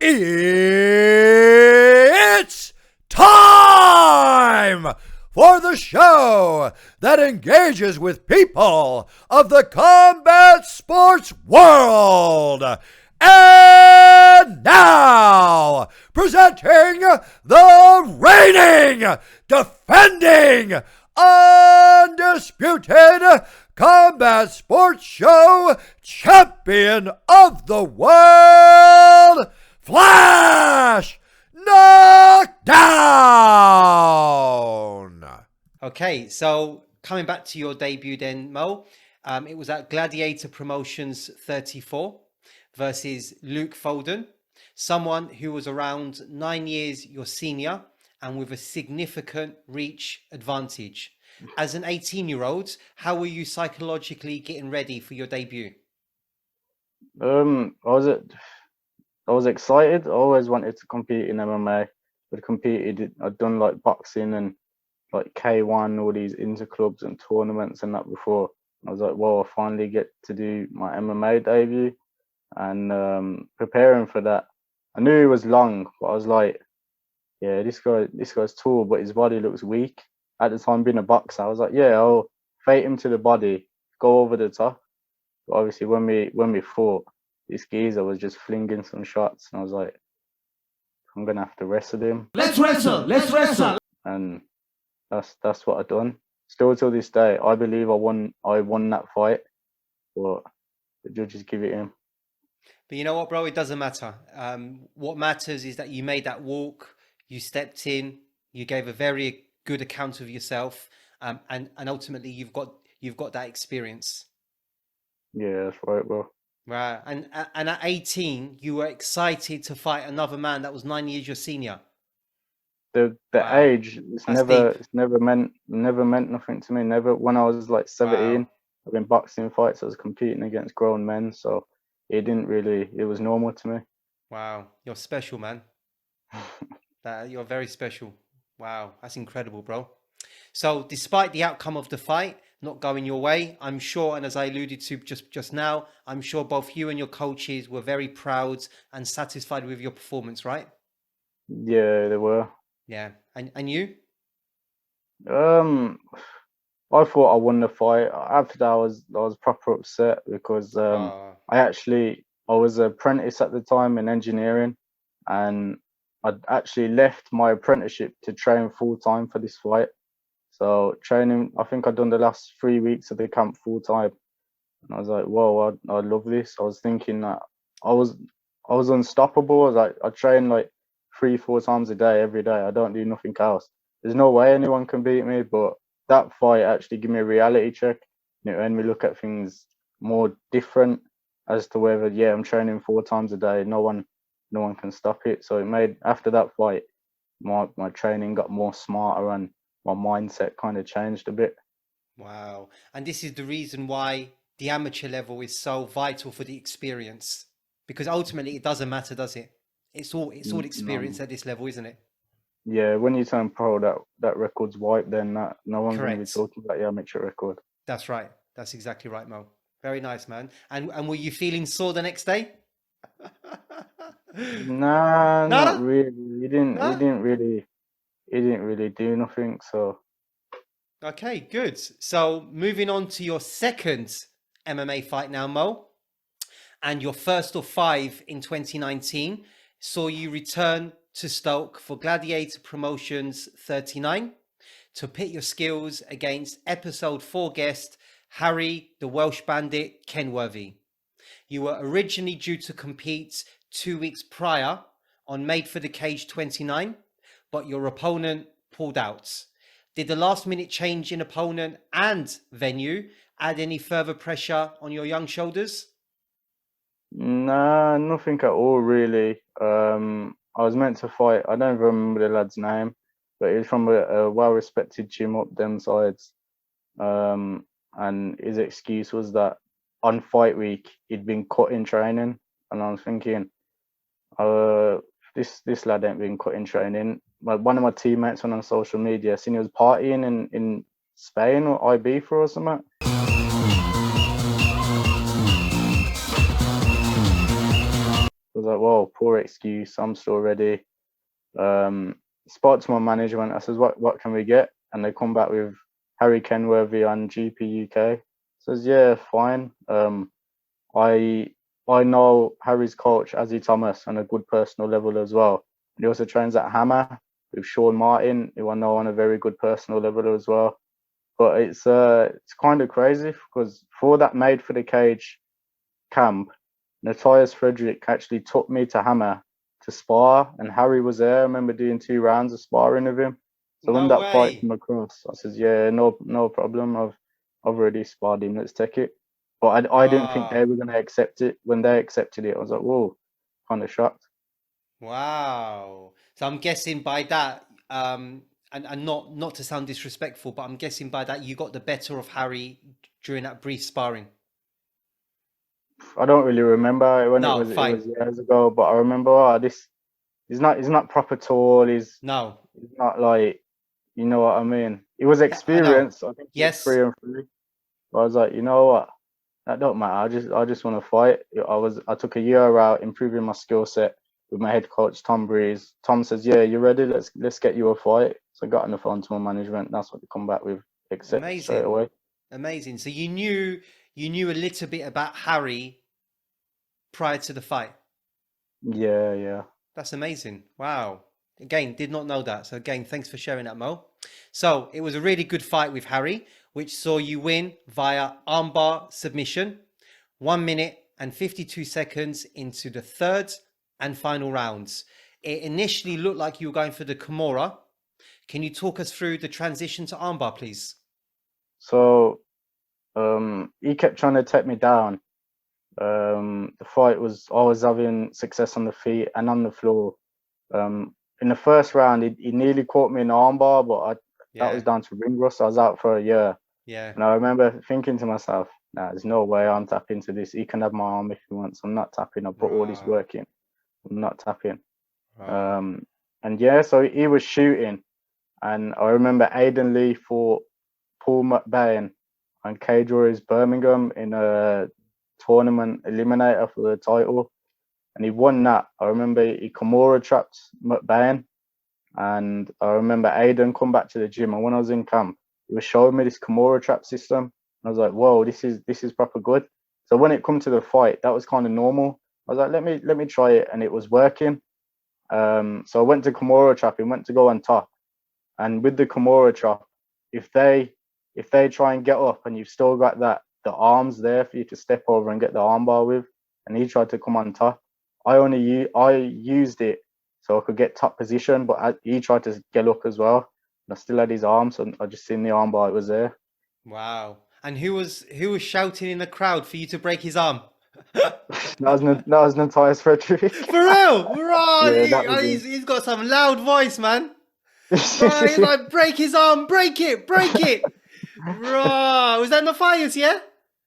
It's time for the show that engages with people of the combat sports world. And now, presenting the reigning, defending, undisputed combat sports show champion of the world, Flash Knockdown. Okay, so coming back to your debut then, Mo, it was at Gladiator Promotions 34 versus Luke Foden, someone who was around 9 years your senior and with a significant reach advantage. As an 18-year-old, how were you psychologically getting ready for your debut? I was excited. I always wanted to compete in MMA. I'd done like boxing and like K1, all these interclubs and tournaments and that before. I was like, well, I finally get to do my MMA debut, and preparing for that. I knew he was long, but I was like, yeah, this guy's tall, but his body looks weak. At the time, being a boxer, I was like, yeah, I'll fight him to the body, go over the top. But obviously, when we fought, this geezer was just flinging some shots, and I was like, I'm gonna have to wrestle him. Let's wrestle. And that's what I done. Still till this day, I believe I won that fight, but the judges give it him. But you know what, bro? It doesn't matter. What matters is that you made that walk, you stepped in, you gave a very good account of yourself, and ultimately you've got that experience. Yeah, that's right, bro. Right, and at 18, you were excited to fight another man that was 9 years your senior. The Wow. age, it's That's never meant nothing to me. Never. When I was like 17, Wow. I've been boxing fights. I was competing against grown men, so it was normal to me. Wow, you're special, man. You're very special. Wow, that's incredible, bro. So despite the outcome of the fight not going your way, I'm sure, and as I alluded to just now, I'm sure both you and your coaches were very proud and satisfied with your performance, right? Yeah, they were. Yeah. And you? I thought I won the fight. After that, I was proper upset because I was an apprentice at the time in engineering, and I'd actually left my apprenticeship to train full time for this fight. So training, I think I'd done the last 3 weeks of the camp full time, and I was like, whoa, I love this. I was thinking that I was unstoppable. I was like, I train like 3-4 times a day, every day. I don't do nothing else. There's no way anyone can beat me. But that fight actually gave me a reality check. It made me look at things more different as to whether, yeah, I'm training 4 times a day. No one can stop it. So it made, after that fight, my training got more smarter and my mindset kind of changed a bit. Wow. And this is the reason why the amateur level is so vital for the experience, because ultimately it doesn't matter, does it? It's all experience at this level, isn't it? Yeah, when you turn pro, that record's wiped. Then no one's going to be Correct. talking about your amateur record. That's right. That's exactly right, Mo. Very nice, man. And were you feeling sore the next day? Nah, No? not really. He didn't really do nothing. So Okay, good. So moving on to your second MMA fight now, Mo, and your first of 5 in 2019 saw you return to Stoke for Gladiator Promotions 39 to pit your skills against episode 4 guest Harry the Welsh Bandit Kenworthy. You were originally due to compete 2 weeks prior on Made for the Cage 29, but your opponent pulled out. Did the last minute change in opponent and venue add any further pressure on your young shoulders? nah, nothing at all really. I was meant to fight. I don't remember the lad's name, but he was from a well-respected gym up them sides. And his excuse was that on fight week he'd been cut in training, and I was thinking, this lad ain't been cut in training. One of my teammates went on social media, seen he was partying in Spain or Ibiza or something. I was like, whoa, poor excuse. I'm still ready. Spoke to my management. I says, what can we get? And they come back with Harry Kenworthy on GP UK. Says, yeah, fine. I know Harry's coach, Azzy Thomas, on a good personal level as well. And he also trains at Hammer with Sean Martin, who I know on a very good personal level as well. But it's kind of crazy because for that Made for the Cage camp, Matthias Frederick actually took me to Hammer to spar, and Harry was there. I remember doing 2 rounds of sparring with him. So when No that fight way. came across, I says, "Yeah, no problem. I've already sparred him. Let's take it." But I didn't think they Ah, were gonna accept it. When they accepted it, I was like, "Whoa," kind of shocked. wow. So I'm guessing by that, and not to sound disrespectful, but I'm guessing by that you got the better of Harry during that brief sparring. I don't really remember when No, it fine. was years ago, but I remember this. He's not proper tall. No, He's not like, you know what I mean. He was I know. experienced. I think he was Yes, 3-3. But I was like, you know what? That don't matter. I just want to fight. I took a year out improving my skill set with my head coach Tom Breeze. Tom says, "Yeah, you ready? Let's get you a fight." So I got on the phone to my management. That's what they come back with. Accept straight amazing, away. amazing. So you knew a little bit about Harry prior to the fight. Yeah, yeah. That's amazing. Wow. Again, did not know that. So again, thanks for sharing that, Mo. So it was a really good fight with Harry, which saw you win via armbar submission, 1 minute and 52 seconds into the third and final rounds. It initially looked like you were going for the Kimura. Can you talk us through the transition to armbar, please? So he kept trying to take me down. The fight was I was having success on the feet and on the floor. In the first round, he nearly caught me in the armbar, but that Yeah, was down to ring rust. I was out for a year. yeah. And I remember thinking to myself, nah, there's no way I'm tapping to this. He can have my arm if he wants. I'm not tapping. I put all this Right, work in. I'm not tapping. right. Um, and yeah, so he was shooting. And I remember Aidan Lee fought Paul McBain and Cage Warriors Birmingham in a tournament eliminator for the title. And he won that. I remember he Kimura trapped McBain. And I remember Aidan come back to the gym. And when I was in camp, he was showing me this Kimura trap system. I was like, whoa, this is proper good. So when it come to the fight, that was kind of normal. I was like, let me try it, and it was working. So I went to Kimura trapping, went to go on top, and with the Kimura trap, if they try and get up, and you've still got the arms there for you to step over and get the armbar with, and he tried to come on top, I used it so I could get top position, but he tried to get up as well, and I still had his arms, and I just seen the armbar, it was there. Wow. And who was shouting in the crowd for you to break his arm? That was Matthias Frederick. For real? Right. Yeah, that was He's got some loud voice, man. Right. He's him. like, break his arm, break it, break it. Right. Was that Matthias, yeah?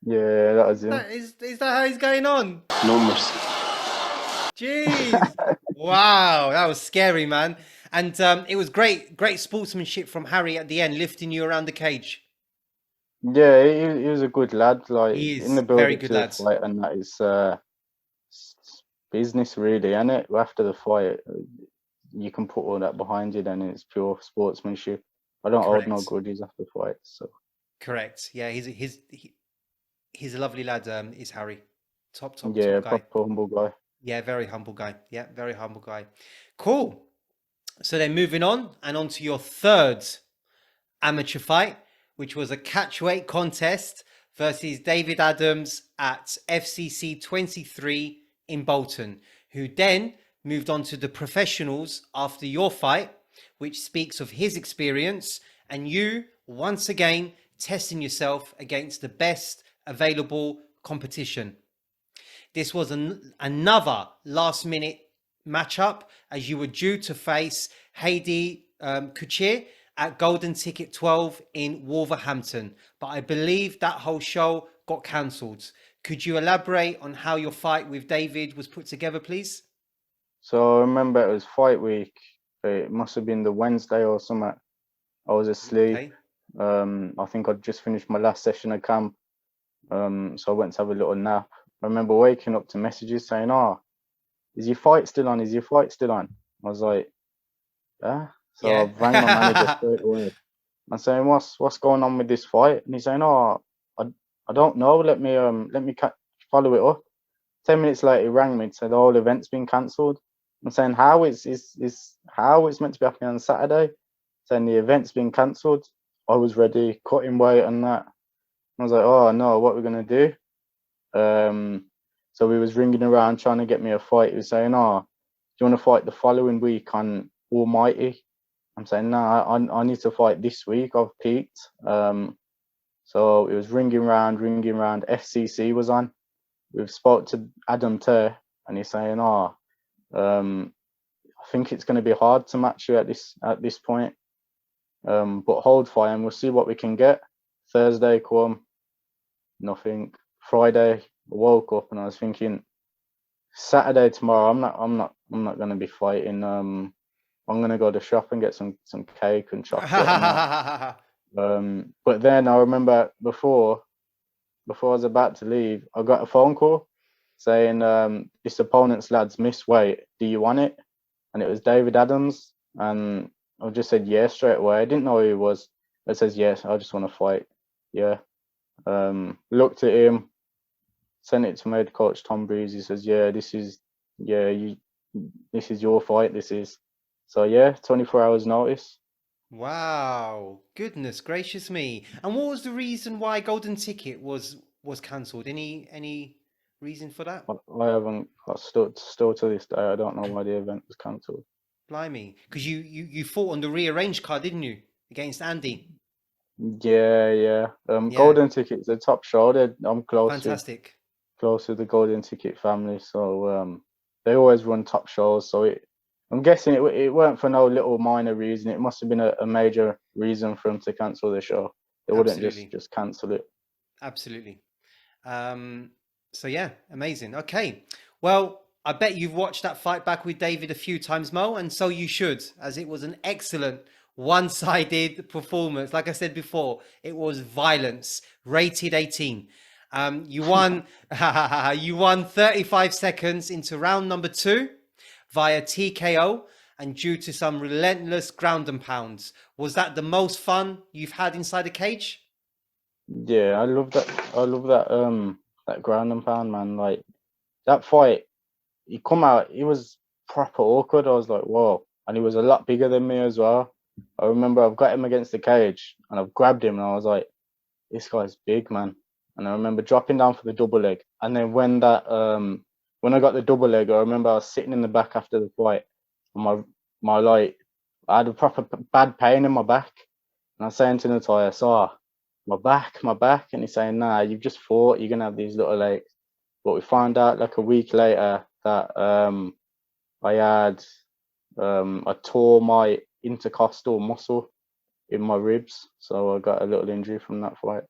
Yeah, that was him. Is that how he's going on? No mercy. Jeez. Wow. That was scary, man. And it was great sportsmanship from Harry at the end, lifting you around the cage. Yeah, he was a good lad. Like He in the is build very up good, to the lads. fight, and that is business really, and it after the fight, you can put all that behind you. Then it's pure sportsmanship. I don't hold no Correct. grudges after fights. So Correct. Yeah, he's a lovely lad. Is Harry, top yeah, guy. proper humble guy. Yeah, very humble guy. Yeah, very humble guy. Cool. So then moving on to your third amateur fight, which was a catchweight contest versus David Adams at FCC 23 in Bolton, who then moved on to the professionals after your fight, which speaks of his experience and you once again testing yourself against the best available competition. This was another last minute matchup as you were due to face Heidi Kuchir at Golden Ticket 12 in Wolverhampton. But I believe that whole show got cancelled. Could you elaborate on how your fight with David was put together, please? So I remember it was fight week. It must have been the Wednesday or something. I was asleep. Okay. I think I'd just finished my last session of camp. So I went to have a little nap. I remember waking up to messages saying, "Oh, is your fight still on? Is your fight still on? I was like, yeah. So I rang my manager Yeah. straight away. I'm saying, what's going on with this fight? And he's saying, oh, I don't know. Let me follow it up. 10 minutes later, he rang me and said, "Oh, the event's been cancelled." I'm saying, "How is how it's meant to be happening on Saturday?" Saying the event's been cancelled. I was ready, cutting weight and that. I was like, "Oh no, what we're gonna do?" So we was ringing around trying to get me a fight. He was saying, "Oh, do you want to fight the following week on Almighty?" I'm saying, "No, I need to fight this week. I've peaked." So it was ringing around. FCC was on. We've spoke to Adam Ter, and he's saying, "Oh, I think it's going to be hard to match you at this point. But hold fire, and we'll see what we can get." Thursday come, nothing. Friday, I woke up and I was thinking, Saturday tomorrow, I'm not going to be fighting. I'm going to go to the shop and get some cake and chocolate and that. But then I remember before I was about to leave, I got a phone call saying, "This opponent's lad's missed weight. Do you want it?" And it was David Adams, and I just said yes straight away. I didn't know who he was. I says yes. I just want to fight. Yeah. Looked at him, sent it to my head coach Tom Breeze. He says, "Yeah, this is your fight. This is." So yeah, 24 hours notice. Wow, goodness gracious me. And what was the reason why Golden Ticket was cancelled? Any reason for that? I haven't. Still to this day, I don't know why the event was cancelled. Blimey, because you fought on the rearranged card, didn't you, against Andy? Yeah. Yeah, Golden Ticket's a top show. I'm fantastic. close with the Golden Ticket family, so they always run top shows. So I'm guessing it weren't for no little minor reason. It must have been a major reason for them to cancel the show. They wouldn't just cancel it. Absolutely. So yeah, amazing. Okay, well, I bet you've watched that fight back with David a few times, Mo, and so you should, as it was an excellent one-sided performance. Like I said before, it was violence, rated 18. You won. You won 35 seconds into round number 2 via TKO and due to some relentless ground and pounds. Was that the most fun you've had inside a cage? Yeah, I love that. That ground and pound, man. Like that fight, he come out. He was proper awkward. I was like, whoa, and he was a lot bigger than me as well. I remember I've got him against the cage and I've grabbed him and I was like, this guy's big, man. And I remember dropping down for the double leg. And then when I got the double leg, I remember I was sitting in the back after the fight, and my like, I had a proper bad pain in my back. And I was saying to Natalia, "So my back," and he's saying, "Nah, you've just fought. You're gonna have these little aches." But we found out like a week later that I tore my intercostal muscle in my ribs, so I got a little injury from that fight.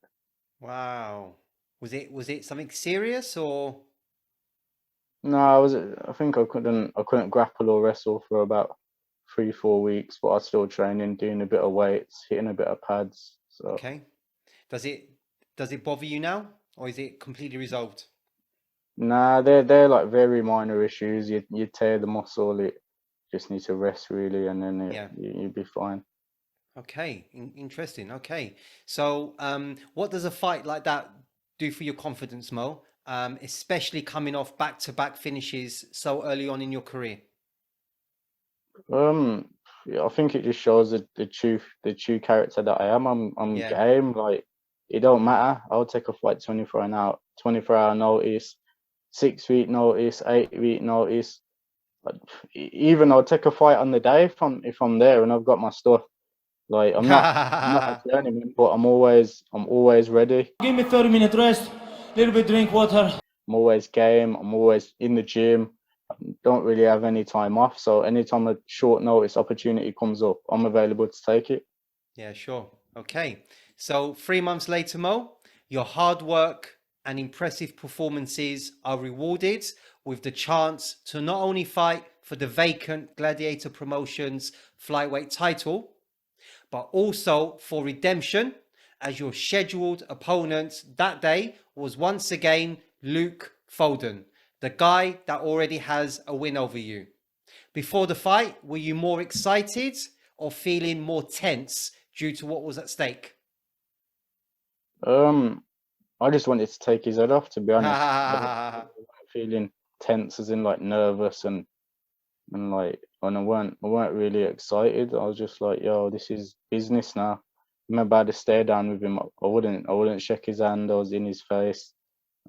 Wow. Was it something serious or? No, I think I couldn't grapple or wrestle for about 3-4 weeks, but I was still training, doing a bit of weights, hitting a bit of pads. So Okay. Does it bother you now, or is it completely resolved? nah, they're like very minor issues. You tear the muscle, it just needs to rest really, and then Yeah. you'd be fine. Okay. Interesting. Okay. So, what does a fight like that do for your confidence, Mo? Especially coming off back-to-back finishes so early on in your career. Yeah, I think it just shows the true character that I am. I'm Yeah. game. Like it don't matter. I'll take a fight 24-hour notice, 6 week notice, 8 week notice. Even I'll take a fight on the day if I'm there and I've got my stuff. Like I'm not a journeyman, but I'm always ready. Give me 30-minute rest, little bit drink water. I'm always game. I'm always in the gym. I don't really have any time off. So anytime a short notice opportunity comes up, I'm available to take it. Yeah, sure. Okay. So 3 months later, Mo, your hard work and impressive performances are rewarded with the chance to not only fight for the vacant Gladiator Promotions flyweight title, but also for redemption, as your scheduled opponent that day was once again Luke Foden, the guy that already has a win over you. Before the fight, were you more excited or feeling more tense due to what was at stake? I just wanted to take his head off, to be honest. I wasn't feeling tense, as in like nervous and I weren't really excited. I was just like, yo, this is business now. Remember, I had to stare down with him. I wouldn't shake his hand. I was in his face.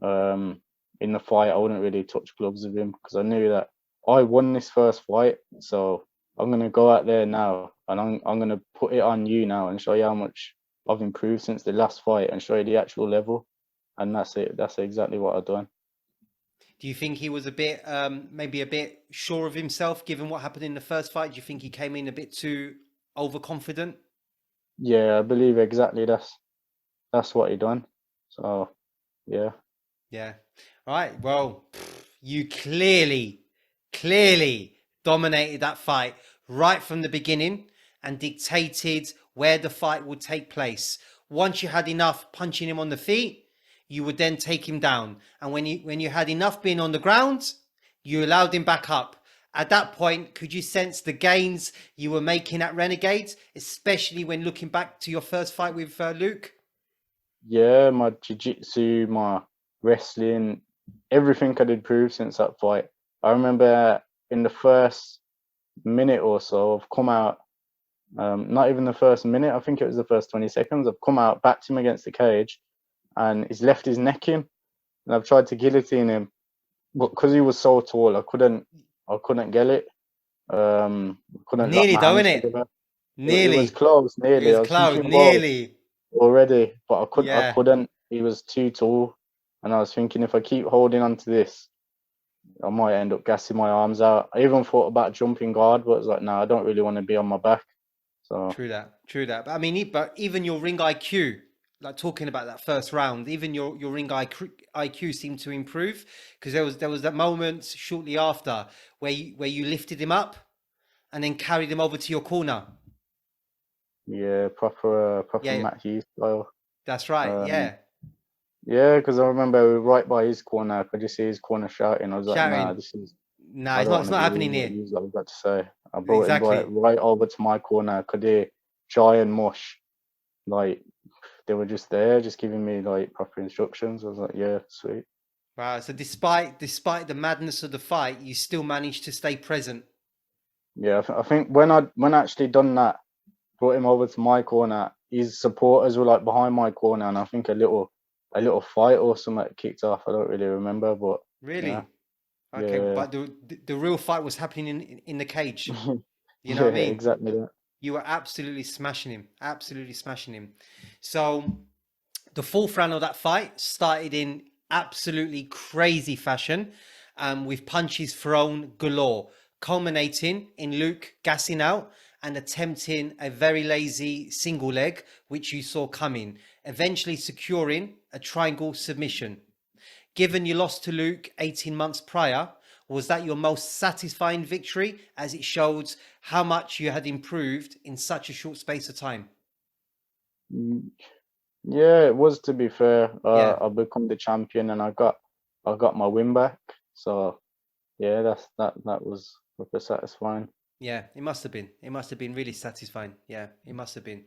In the fight, I wouldn't really touch gloves with him because I knew that I won this first fight. So I'm gonna go out there now, and I'm gonna put it on you now and show you how much I've improved since the last fight and show you the actual level. And that's it. That's exactly what I've done. Do you think he was a bit, maybe a bit sure of himself, given what happened in the first fight? Do you think he came in a bit too overconfident? Yeah, I believe exactly that's what he done. So yeah. Yeah. All right. Well, you clearly dominated that fight right from the beginning and dictated where the fight would take place. Once you had enough punching him on the feet, you would then take him down. And when you had enough being on the ground, you allowed him back up. At that point, could you sense the gains you were making at Renegade, especially when looking back to your first fight with Luke? Yeah, my jiu-jitsu, my wrestling, everything I'd improved since that fight. I remember in the first minute or so, I've come out, not even the first minute, I think it was the first 20 seconds, I've come out, backed him against the cage, and he's left his neck in, and I've tried to guillotine him, but because he was so tall, I couldn't get it. Couldn't lock Nearly, my though, hands innit? together. It was Nearly. close, nearly. It I was was close. thinking about it Nearly. already, but I Yeah. couldn't. He was too tall, and I was thinking if I keep holding on to this, I might end up gassing my arms out. I even thought about jumping guard, but it's like, no, I don't really want to be on my back. So True that. But I mean, but even your ring IQ, like talking about that first round, even your ring IQ seemed to improve, because there was that moment shortly after where you lifted him up and then carried him over to your corner. yeah, proper Yeah, Matt Hughes style. that's right. Yeah, Yeah, because I remember we were right by his corner. I could just see his corner shouting. I was like, nah, shouting. this is. Nah, I don't it's want to not be happening rude what here. you like got to say. I brought him Exactly. right over to my corner. I could hear Jai and Mush, like they were just there, just giving me like proper instructions. I was like, yeah, sweet. Wow. So despite the madness of the fight, you still managed to stay present. Yeah, I think when I actually done that, brought him over to my corner, his supporters were like behind my corner, and I think a little fight or something kicked off. I don't really remember, but Really? yeah, Okay, yeah, but the real fight was happening in the cage. You know yeah, what I mean? exactly that. You were absolutely smashing him. Absolutely smashing him. So the fourth round of that fight started in absolutely crazy fashion, with punches thrown galore, culminating in Luke gassing out and attempting a very lazy single leg, which you saw coming, eventually securing a triangle submission. Given you lost to Luke 18 months prior, was that your most satisfying victory, as it showed how much you had improved in such a short space of time? Mm, yeah, it was, to be fair. Yeah. I become the champion, and I got my win back. So yeah, that was super satisfying. Yeah, it must have been. It must have been really satisfying. Yeah, it must have been.